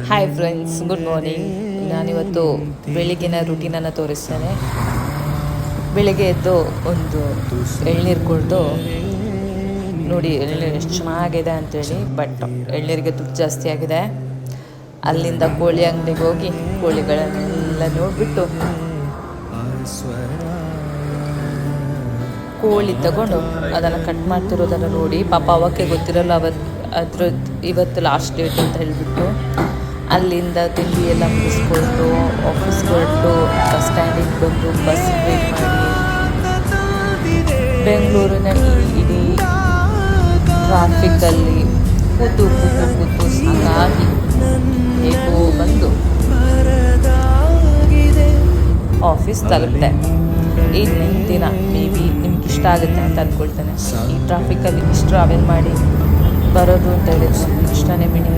Hi friends, good morning. ನಾನಿವತ್ತು ಬೆಳಗಿನ ರೂಟೀನನ್ನು ತೋರಿಸ್ತೇನೆ. ಬೆಳಿಗ್ಗೆ ಎದ್ದು ಒಂದು ಎಳ್ನೀರು ಕುಡಿದು ನೋಡಿ, ಎಳ್ನೀರು ಎಷ್ಟು ಚೆನ್ನಾಗಿದೆ ಅಂತೇಳಿ. ಬಟ್ ಎಳ್ನೀರಿಗೆ ದುಡ್ಡು ಜಾಸ್ತಿ ಆಗಿದೆ. ಅಲ್ಲಿಂದ ಕೋಳಿ ಅಂಗಡಿಗೆ ಹೋಗಿ ಕೋಳಿಗಳನ್ನೆಲ್ಲ ನೋಡಿಬಿಟ್ಟು ಕೋಳಿ ತಗೊಂಡು ಅದನ್ನು ಕಟ್ ಮಾಡ್ತಿರೋದನ್ನು ನೋಡಿ, ಪಾಪ ಅವಕ್ಕೆ ಗೊತ್ತಿರಲ್ಲ ಇವತ್ತು ಲಾಸ್ಟ್ ಡೇಟ್ ಅಂತ ಹೇಳಿಬಿಟ್ಟು ಅಲ್ಲಿಂದ ತಿಂಡಿ ಎಲ್ಲ ಮುಗಿಸ್ಕೊಂಡು ಆಫೀಸ್ಗೆ ಹೊರಟು ಬಸ್ ಸ್ಟ್ಯಾಂಡಿಗೆ ಬಂದು ಬಸ್ ವೇಟ್ ಮಾಡಿ ಬೆಂಗಳೂರಿನ ಇಡೀ ಟ್ರಾಫಿಕ್ಕಲ್ಲಿ ಕೂತು ಸಾಕಾಗಿ ಹೇಗೋ ಬಂದು ಆಫೀಸ್ ತಲುಪಿದೆ. ಇನ್ನೊಂದು ದಿನ ಮೇ ಬಿ ನಿಮ್ಗೆ ಇಷ್ಟ ಆಗುತ್ತೆ ಅಂತ ಅಂದ್ಕೊಳ್ತೇನೆ. ಈ ಟ್ರಾಫಿಕ್ಕಲ್ಲಿ ಇಷ್ಟು ಟ್ರಾವೆಲ್ ಮಾಡಿ ಬರೋದು ಅಂತ ಹೇಳಿದ್ರೆ ಇಷ್ಟನೇ ಬಿಡಿ.